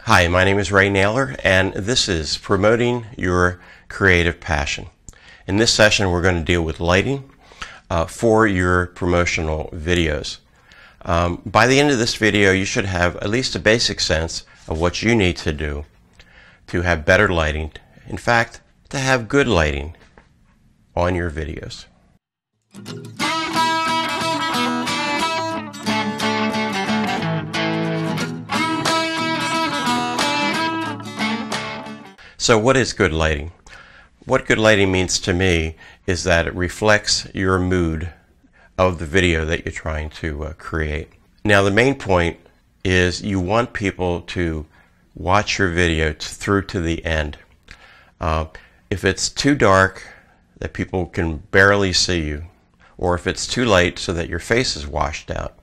Hi, my name is Naylor, and this is Promoting Your Creative Passion. In this session, we're going to deal with lighting for your promotional videos. By the end of this video, you should have at least a basic sense of what you need to do to have better lighting. In fact, to have good lighting on your videos. So what is good lighting? What good lighting means to me is that it reflects your mood of the video that you're trying to create. Now the main point is you want people to watch your video through to the end. If it's too dark that people can barely see you, or if it's too light so that your face is washed out,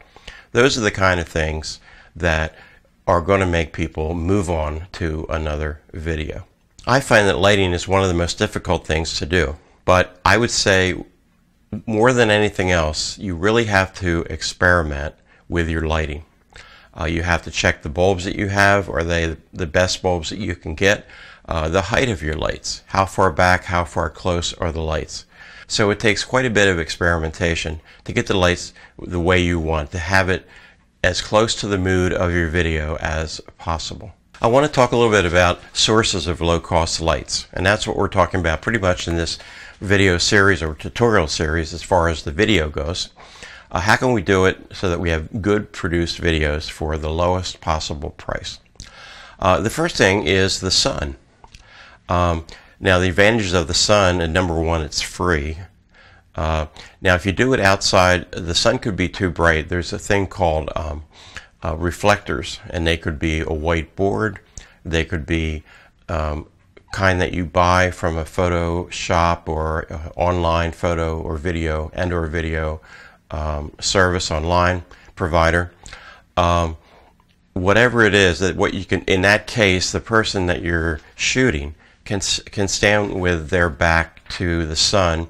those are the kind of things that are going to make people move on to another video. I find that lighting is one of the most difficult things to do, but I would say more than anything else, you really have to experiment with your lighting. You have to check the bulbs that you have. Are they the best bulbs that you can get? The height of your lights. How far back, how far close are the lights? So it takes quite a bit of experimentation to get the lights the way you want, to have it as close to the mood of your video as possible. I want to talk a little bit about sources of low-cost lights, and that's what we're talking about pretty much in this video series or tutorial series as far as the video goes. How can we do it so that we have good produced videos for the lowest possible price? The first thing is the sun. Now the advantages of the sun, and number one, it's free. Now if you do it outside, the sun could be too bright. There's a thing called reflectors, and they could be a white board, they could be kind that you buy from a photo shop or online photo or video service online provider. Whatever it is, that what you can, in that case, the person that you're shooting can stand with their back to the sun,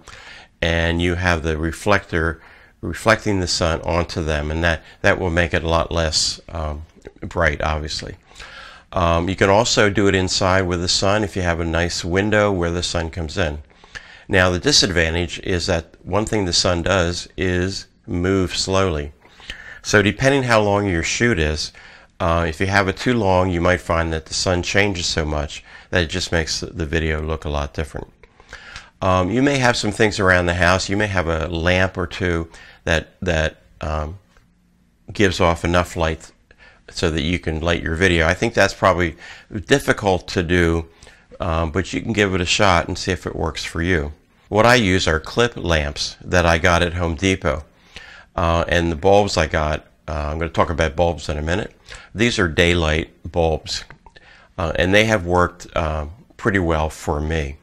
and you have the reflector reflecting the sun onto them, and that will make it a lot less bright, obviously. You can also do it inside with the sun if you have a nice window where the sun comes in. Now the disadvantage is that one thing the sun does is move slowly. So depending how long your shoot is, if you have it too long, you might find that the sun changes so much that it just makes the video look a lot different. You may have some things around the house. You may have a lamp or two that gives off enough light so that you can light your video. I think that's probably difficult to do, but you can give it a shot and see if it works for you. What I use are clip lamps that I got at Home Depot. And the bulbs I got, I'm going to talk about bulbs in a minute. These are daylight bulbs, and they have worked pretty well for me.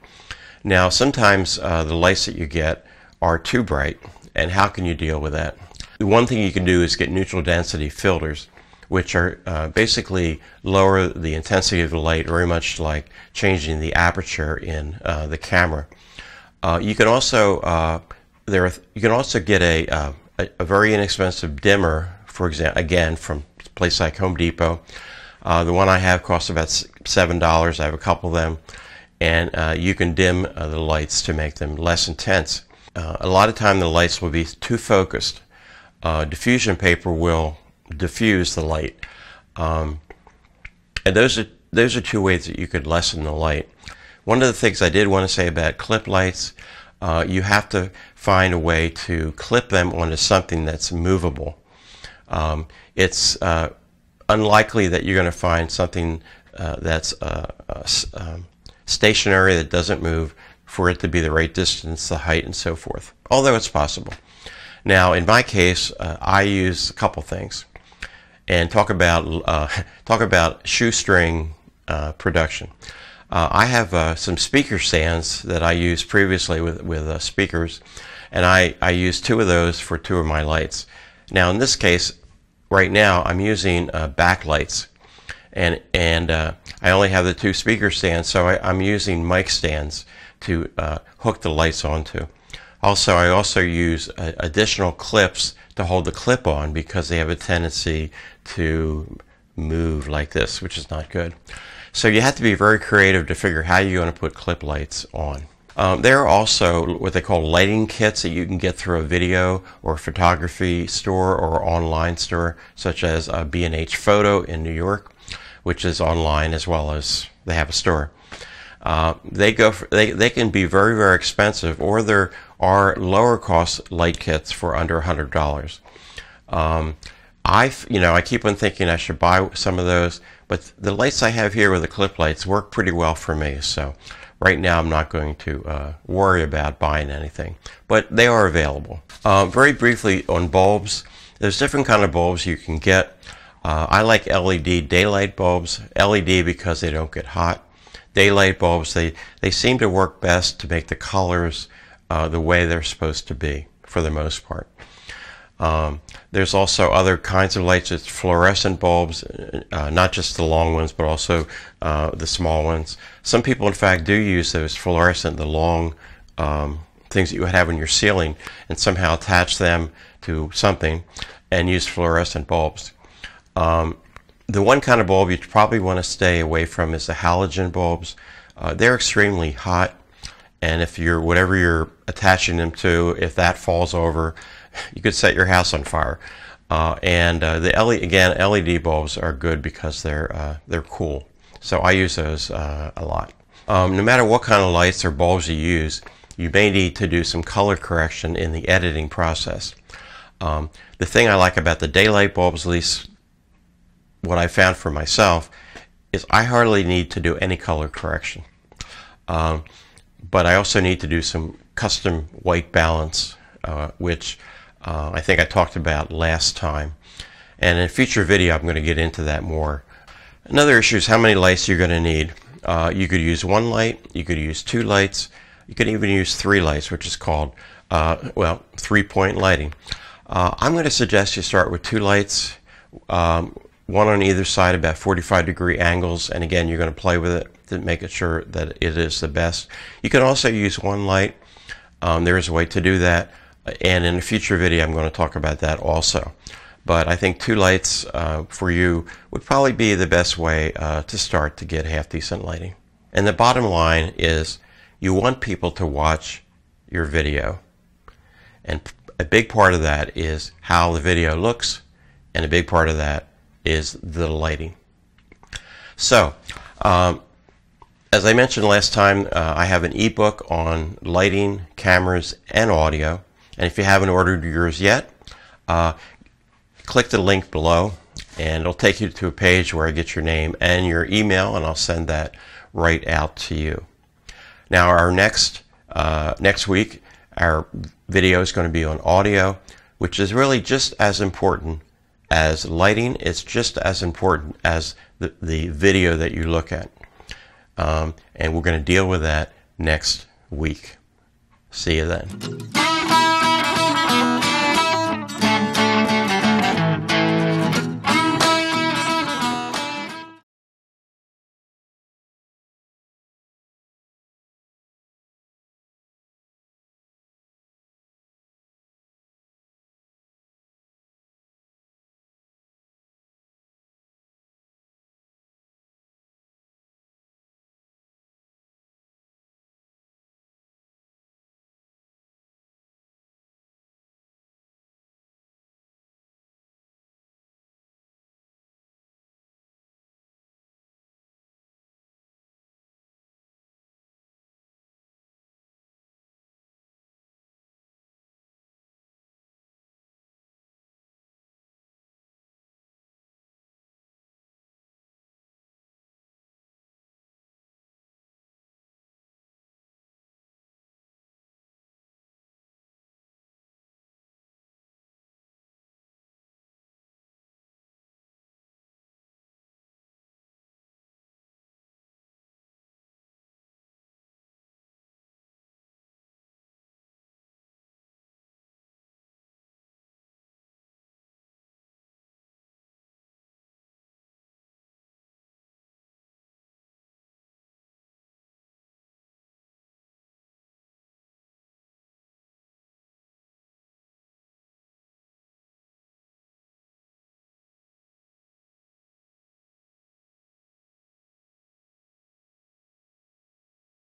Now sometimes the lights that you get are too bright, and how can you deal with that? The one thing you can do is get neutral density filters, which are basically lower the intensity of the light, very much like changing the aperture in the camera. You can also get a very inexpensive dimmer, for example, again from a place like Home Depot. The one I have costs about $7. I have a couple of them. And you can dim the lights to make them less intense. A lot of time the lights will be too focused. Diffusion paper will diffuse the light. And those are two ways that you could lessen the light. One of the things I did want to say about clip lights, you have to find a way to clip them onto something that's movable. It's unlikely that you're going to find something that's stationary, that doesn't move, for it to be the right distance, the height, and so forth, although it's possible. Now in my case, I use a couple things, and talk about shoestring production. I have some speaker stands that I used previously with speakers, and I used two of those for two of my lights. Now in this case, right now I'm using backlights. And I only have the two speaker stands, so I'm using mic stands to hook the lights onto. Also, I also use additional clips to hold the clip on because they have a tendency to move like this, which is not good. So you have to be very creative to figure how you're going to put clip lights on. There are also what they call lighting kits that you can get through a video or photography store or online store, such as B&H Photo in New York, which is online as well as they have a store. They can be very, very expensive, or there are lower cost light kits for under $100. I keep on thinking I should buy some of those, but the lights I have here with the clip lights work pretty well for me. So right now I'm not going to worry about buying anything, but they are available. Very briefly on bulbs, there's different kind of bulbs you can get. I like LED daylight bulbs. LED because they don't get hot. Daylight bulbs, they seem to work best to make the colors the way they're supposed to be for the most part. There's also other kinds of lights. It's fluorescent bulbs, not just the long ones, but also the small ones. Some people, in fact, do use those fluorescent, the long things that you would have in your ceiling, and somehow attach them to something and use fluorescent bulbs. The one kind of bulb you probably want to stay away from is the halogen bulbs. They're extremely hot, and if whatever you're attaching them to, if that falls over, you could set your house on fire. The LED bulbs are good because they're cool. So I use those a lot. No matter what kind of lights or bulbs you use, you may need to do some color correction in the editing process. The thing I like about the daylight bulbs, at least what I found for myself, is I hardly need to do any color correction. But I also need to do some custom white balance, which I think I talked about last time. And in a future video, I'm going to get into that more. Another issue is how many lights you're going to need. You could use one light, you could use two lights, you could even use three lights, which is called, three-point lighting. I'm going to suggest you start with two lights, one on either side, about 45-degree angles, and again, you're going to play with it to make it sure that it is the best. You can also use one light. There is a way to do that, and in a future video, I'm going to talk about that also. But I think two lights for you would probably be the best way to start to get half-decent lighting. And the bottom line is you want people to watch your video. And a big part of that is how the video looks, and a big part of that is the lighting. So, as I mentioned last time, I have an ebook on lighting, cameras, and audio. And if you haven't ordered yours yet, click the link below, and it'll take you to a page where I get your name and your email, and I'll send that right out to you. Now, our next week, our video is going to be on audio, which is really just as important as lighting. It's just as important as the video that you look at. And we're going to deal with that next week. See you then.